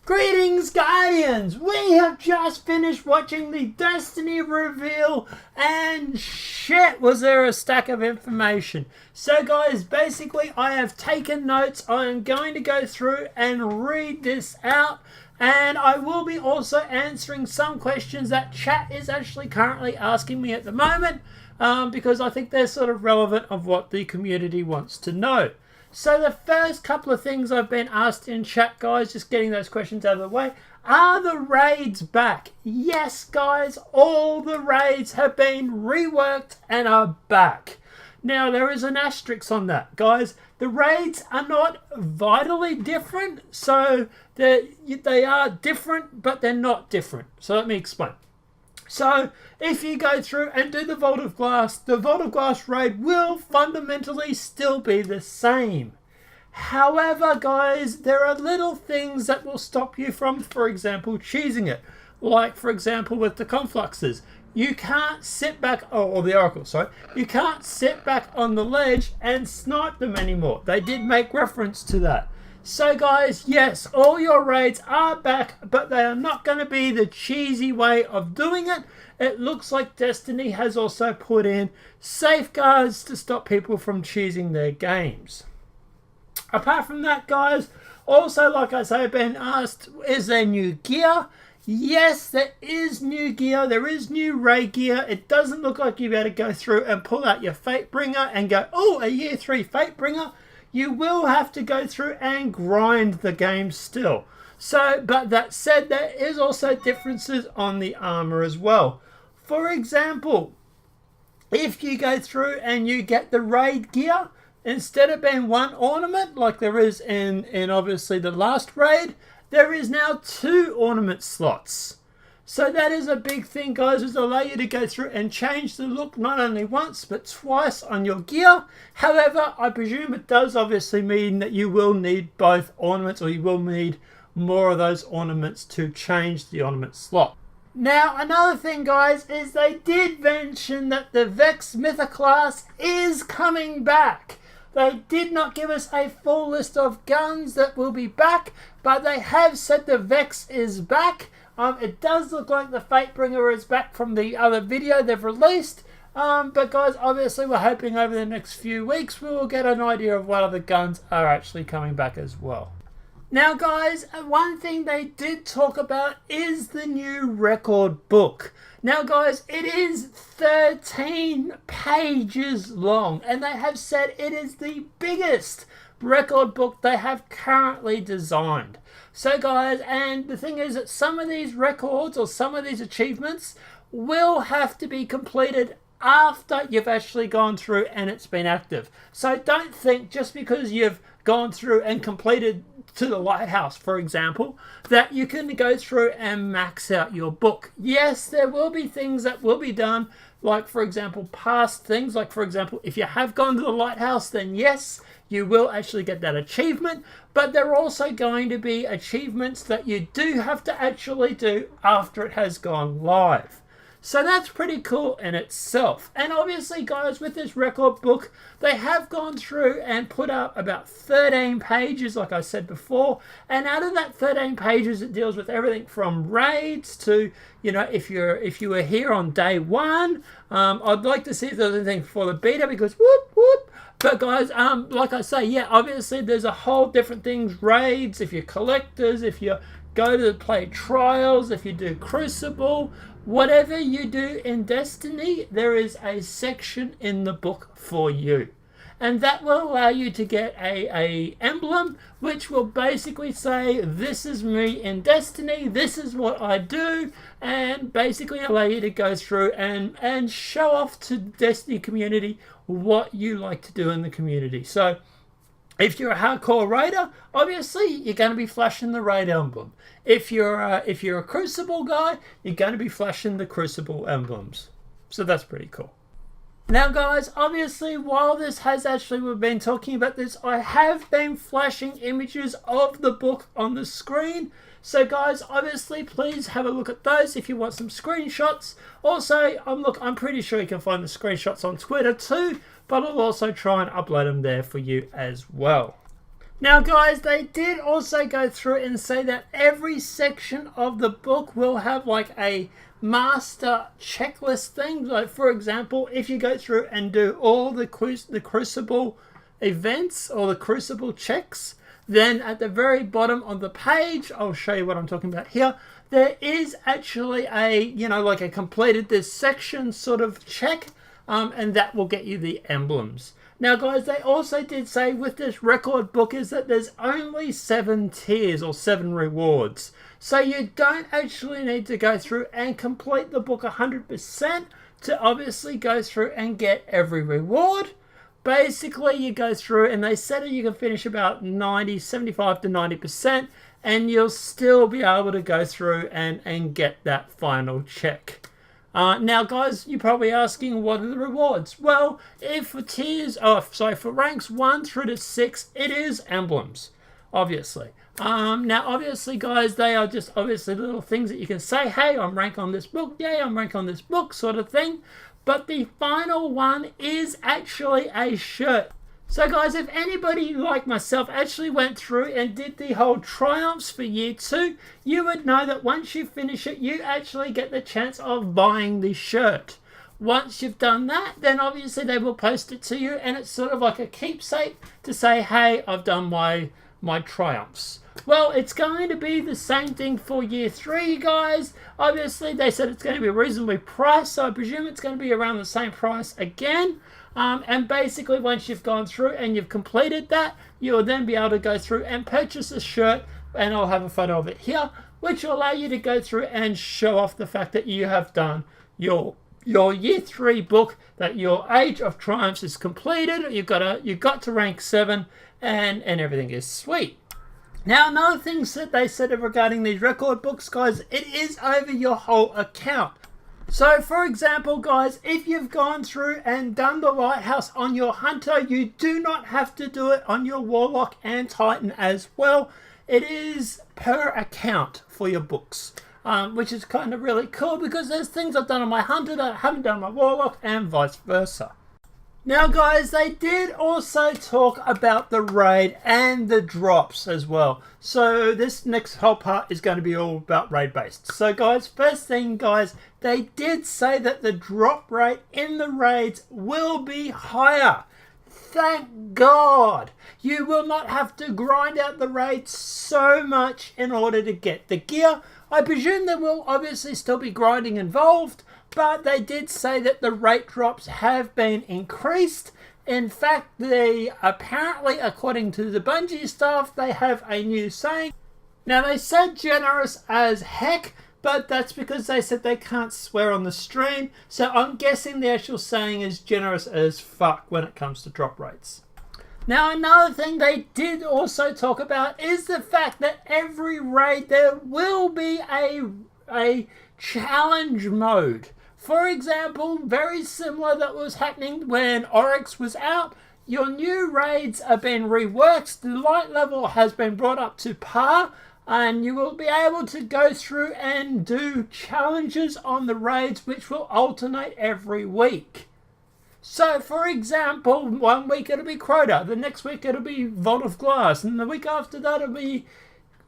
Greetings, Guardians! We have just finished watching the Destiny reveal, and shit, was there a stack of information. So guys, basically I have taken notes. I am going to go through and read this out, and I will be also answering some questions that chat is actually currently asking me at the moment, because I think they're sort of relevant of what the community wants to know. So the first couple of things I've been asked in chat, guys, just getting those questions out of the way. Are the raids back? Yes, guys, all the raids have been reworked and are back. Now, there is an asterisk on that, guys. The raids are not vitally different, so they are different, but they're not different. So let me explain. So, if you go through and do the Vault of Glass raid will fundamentally still be the same. However, guys, there are little things that will stop you from, for example, cheesing it. Like, for example, with the confluxes. You can't sit back, or the Oracle, sorry. You can't sit back on the ledge and snipe them anymore. They did make reference to that. So guys, yes, all your raids are back, but they are not going to be the cheesy way of doing it. It looks like Destiny has also put in safeguards to stop people from cheesing their games. Apart from that, guys, also, like I say, I've been asked, is there new gear? Yes, there is new gear. There is new raid gear. It doesn't look like you'll be able to go through and pull out your Fatebringer and go, oh, a year 3 Fatebringer. You will have to go through and grind the game still. So, but that said, there is also differences on the armor as well. For example, if you go through and you get the raid gear, instead of being one ornament like there is in obviously the last raid, there is now 2 ornament slots. So that is a big thing, guys, is allow you to go through and change the look not only once but twice on your gear. However, I presume it does obviously mean that you will need both ornaments, or you will need more of those ornaments to change the ornament slot. Now, another thing, guys, is they did mention that the Vex Mythoclast is coming back. They did not give us a full list of guns that will be back, but they have said the Vex is back. It does look like the Fatebringer is back from the other video they've released. But guys, obviously we're hoping over the next few weeks we will get an idea of what other guns are actually coming back as well. Now guys, one thing they did talk about is the new record book. Now guys, it is 13 pages long, and they have said it is the biggest record book they have currently designed. So guys, and the thing is that some of these records or some of these achievements will have to be completed after you've actually gone through and it's been active. So don't think just because you've gone through and completed to the lighthouse, for example, that you can go through and max out your book. Yes, there will be things that will be done, like for example past things, like for example if you have gone to the lighthouse, then yes, you will actually get that achievement, but there are also going to be achievements that you do have to actually do after it has gone live. So that's pretty cool in itself. And obviously, guys, with this record book, they have gone through and put up about 13 pages, like I said before. And out of that 13 pages, it deals with everything from raids to, you know, if you were here on day 1. I'd like to see if there's anything for the beta, because whoop, whoop. But guys, like I say, yeah, obviously there's a whole different things, raids, if you're collectors, if you go to play trials, if you do Crucible, whatever you do in Destiny, there is a section in the book for you. And that will allow you to get a emblem, which will basically say, this is me in Destiny, this is what I do, and basically allow you to go through and show off to the Destiny community what you like to do in the community. So if you're a hardcore raider, obviously you're going to be flashing the raid emblem. If you're a Crucible guy, you're going to be flashing the Crucible emblems. So that's pretty cool. Now guys, obviously while this has actually, we've been talking about this, I have been flashing images of the book on the screen. So guys, obviously please have a look at those if you want some screenshots. Also, I'm pretty sure you can find the screenshots on Twitter too, but I'll also try and upload them there for you as well. Now guys, they did also go through and say that every section of the book will have like a master checklist thing. Like for example, if you go through and do all the Crucible events or the Crucible checks, then at the very bottom of the page, I'll show you what I'm talking about here, there is actually a, you know, like a completed this section sort of check, and that will get you the emblems. Now guys, they also did say with this record book is that there's only 7 tiers or 7 rewards. So you don't actually need to go through and complete the book 100% to obviously go through and get every reward. Basically, you go through and they said that you can finish about 75 to 90% and you'll still be able to go through and get that final check. Now guys, you're probably asking what are the rewards? Well, if for for ranks 1 through to 6, it is emblems, obviously. Now obviously guys, they are just obviously little things that you can say, hey, I'm rank on this book, yay, I'm rank on this book sort of thing. But the final one is actually a shirt. So guys, if anybody like myself actually went through and did the whole triumphs for year 2, you would know that once you finish it, you actually get the chance of buying the shirt. Once you've done that, then obviously they will post it to you and it's sort of like a keepsake to say, hey, I've done my triumphs. Well, it's going to be the same thing for year 3, guys. Obviously, they said it's going to be reasonably priced, so I presume it's going to be around the same price again. And basically, once you've gone through and you've completed that, you'll then be able to go through and purchase a shirt, and I'll have a photo of it here, which will allow you to go through and show off the fact that you have done your year 3 book, that your Age of Triumphs is completed, you got to rank 7, and everything is sweet. Now, another thing that they said regarding these record books, guys, it is over your whole account. So, for example, guys, if you've gone through and done the Lighthouse on your Hunter, you do not have to do it on your Warlock and Titan as well. It is per account for your books, which is kind of really cool because there's things I've done on my Hunter that I haven't done on my Warlock and vice versa. Now guys, they did also talk about the raid and the drops as well. So this next whole part is going to be all about raid based. So guys, first thing guys, they did say that the drop rate in the raids will be higher. Thank God. You will not have to grind out the raids so much in order to get the gear. I presume there will obviously still be grinding involved, but they did say that the rate drops have been increased. In fact, they apparently, according to the Bungie staff, they have a new saying. Now, they said generous as heck, but that's because they said they can't swear on the stream. So I'm guessing the actual saying is generous as fuck when it comes to drop rates. Now, another thing they did also talk about is the fact that every raid there will be a challenge mode. For example, very similar that was happening when Oryx was out. Your new raids are being reworked. The light level has been brought up to par. And you will be able to go through and do challenges on the raids which will alternate every week. So, for example, 1 week it'll be Crota, the next week it'll be Vault of Glass, and the week after that it'll be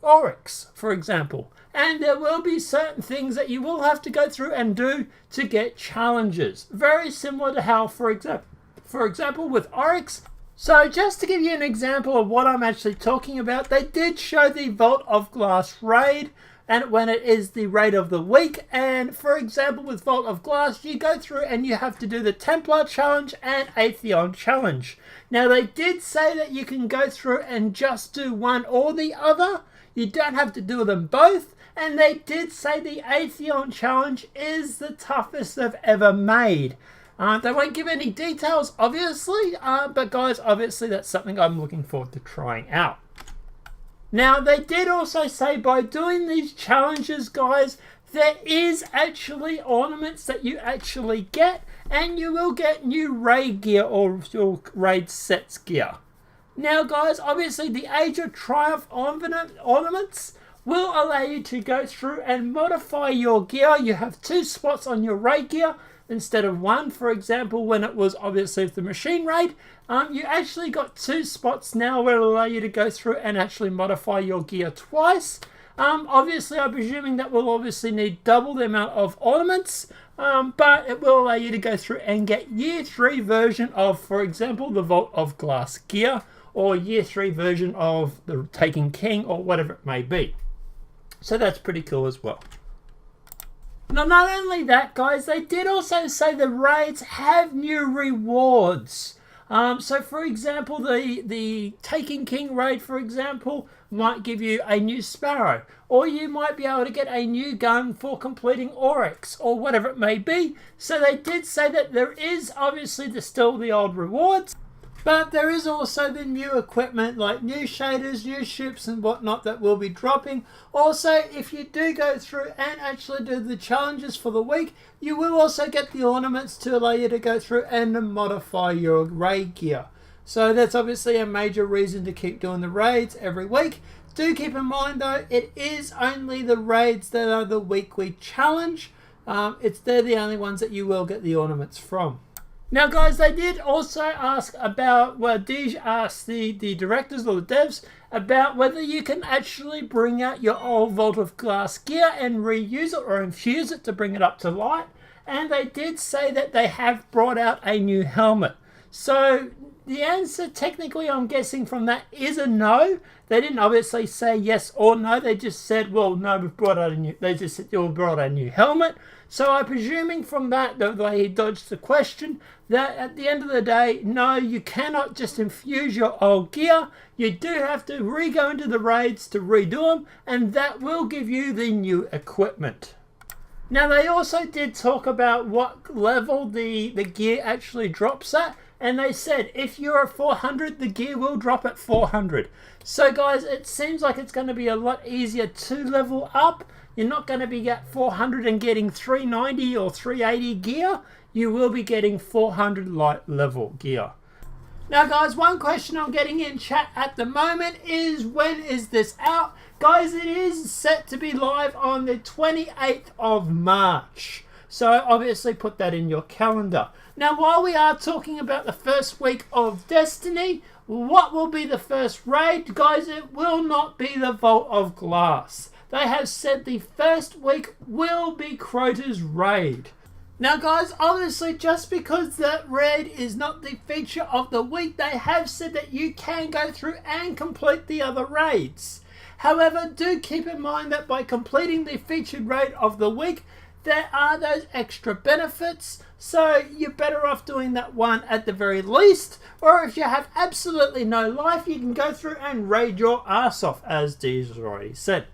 Oryx, for example. And there will be certain things that you will have to go through and do to get challenges. Very similar to how, for example, with Oryx. So just to give you an example of what I'm actually talking about, they did show the Vault of Glass raid, and when it is the raid of the week. And for example, with Vault of Glass, you go through and you have to do the Templar challenge and Atheon challenge. Now, they did say that you can go through and just do one or the other. You don't have to do them both. And they did say the Atheon challenge is the toughest they've ever made. They won't give any details, obviously, but guys, obviously that's something I'm looking forward to trying out. Now, they did also say by doing these challenges, guys, there is actually ornaments that you actually get, and you will get new raid gear or your raid sets gear. Now, guys, obviously the Age of Triumph ornaments will allow you to go through and modify your gear. You have 2 spots on your raid gear. instead of one. For example, when it was obviously the machine raid, you actually got 2 spots now where it'll allow you to go through and actually modify your gear twice. Obviously, I'm presuming that will obviously need double the amount of ornaments, but it will allow you to go through and get Year 3 version of, for example, the Vault of Glass gear, or Year 3 version of the Taken King, or whatever it may be. So that's pretty cool as well. Now, not only that, guys, they did also say the raids have new rewards. So, for example, the Taken King raid, for example, might give you a new Sparrow, or you might be able to get a new gun for completing Oryx, or whatever it may be. So they did say that there is obviously still the old rewards, but there is also the new equipment like new shaders, new ships and whatnot that will be dropping. Also, if you do go through and actually do the challenges for the week, you will also get the ornaments to allow you to go through and modify your raid gear. So that's obviously a major reason to keep doing the raids every week. Do keep in mind though, it is only the raids that are the weekly challenge. They're the only ones that you will get the ornaments from. Now guys, they did also ask about, well, Deej asked the directors or the devs about whether you can actually bring out your old Vault of Glass gear and reuse it or infuse it to bring it up to light. And they did say that they have brought out a new helmet. So the answer, technically, I'm guessing from that is a no. They didn't obviously say yes or no. They just said, well, no, we've brought out a new. They just said you brought out a new helmet. So I'm presuming from that they dodged the question. That at the end of the day, no, you cannot just infuse your old gear. You do have to go into the raids to redo them, and that will give you the new equipment. Now they also did talk about what level the gear actually drops at. And they said, if you're at 400, the gear will drop at 400. So guys, it seems like it's going to be a lot easier to level up. You're not going to be at 400 and getting 390 or 380 gear. You will be getting 400 light level gear. Now guys, one question I'm getting in chat at the moment is, when is this out? Guys, it is set to be live on the 28th of March. So obviously put that in your calendar. Now, while we are talking about the first week of Destiny, what will be the first raid? Guys, it will not be the Vault of Glass. They have said the first week will be Crota's raid. Now guys, obviously just because that raid is not the feature of the week, they have said that you can go through and complete the other raids. However, do keep in mind that by completing the featured raid of the week, there are those extra benefits, so you're better off doing that one at the very least. Or if you have absolutely no life, you can go through and raid your ass off, as Deej has already said.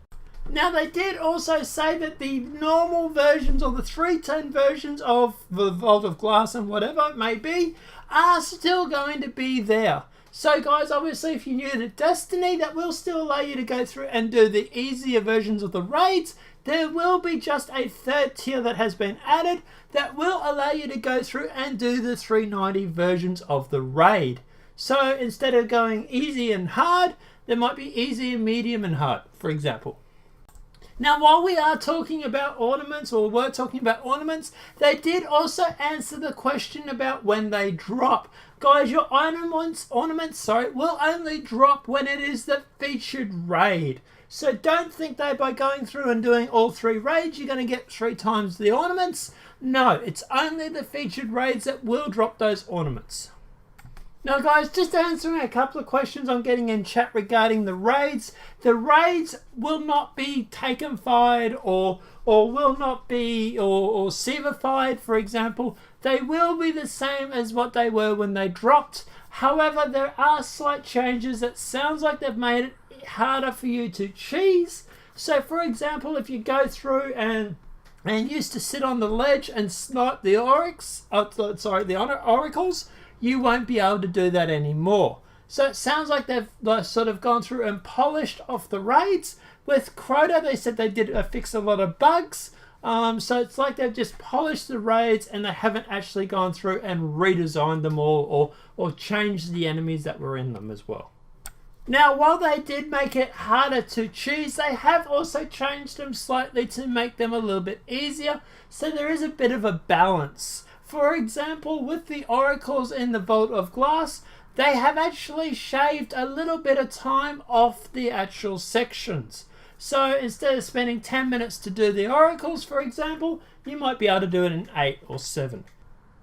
Now they did also say that the normal versions or the 310 versions of the Vault of Glass and whatever it may be are still going to be there. So guys, obviously if you're new to Destiny, that will still allow you to go through and do the easier versions of the raids. There will be just a third tier that has been added that will allow you to go through and do the 390 versions of the raid. So instead of going easy and hard, there might be easy and medium and hard, for example. Now, while we are talking about ornaments, or were talking about ornaments, they did also answer the question about when they drop. Guys, your ornaments, will only drop when it is the featured raid. So don't think that by going through and doing all 3 raids, you're going to get 3 times the ornaments. No, it's only the featured raids that will drop those ornaments. Now guys, just answering a couple of questions I'm getting in chat regarding the raids. The raids will not be taken-fied or will not be or Siva-fied, for example. They will be the same as what they were when they dropped. However, there are slight changes that sounds like they've made it harder for you to cheese. So for example, if you go through and used to sit on the ledge and snipe the oracles, you won't be able to do that anymore. So it sounds like they've sort of gone through and polished off the raids. With Crota, they said they did fix a lot of bugs. So it's like they've just polished the raids and they haven't actually gone through and redesigned them all or changed the enemies that were in them as well. Now, while they did make it harder to choose, they have also changed them slightly to make them a little bit easier. So there is a bit of a balance. For example, with the oracles in the Vault of Glass, they have actually shaved a little bit of time off the actual sections. So instead of spending 10 minutes to do the oracles, for example, you might be able to do it in 8 or 7.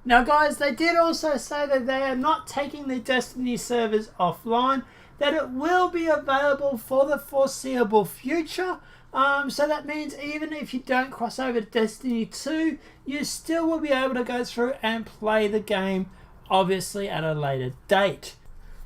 Now guys, they did also say that they are not taking the Destiny servers offline, that it will be available for the foreseeable future. So that means even if you don't cross over to Destiny 2, you still will be able to go through and play the game, obviously at a later date.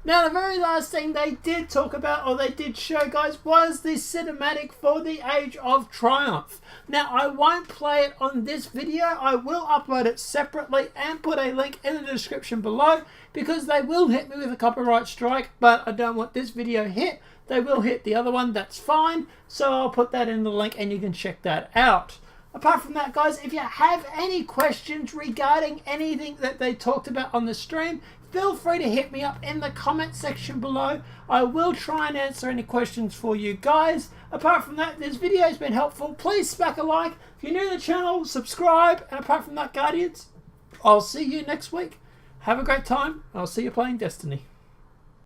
Now the very last thing they did talk about, or they did show guys, was the cinematic for the Age of Triumph. Now I won't play it on this video, I will upload it separately and put a link in the description below, because they will hit me with a copyright strike, but I don't want this video hit. They will hit the other one, that's fine, so I'll put that in the link and you can check that out. Apart from that guys, if you have any questions regarding anything that they talked about on the stream, feel free to hit me up in the comment section below. I will try and answer any questions for you guys. Apart from that, this video has been helpful. Please smack a like. If you're new to the channel, subscribe. And apart from that, Guardians, I'll see you next week. Have a great time. I'll see you playing Destiny.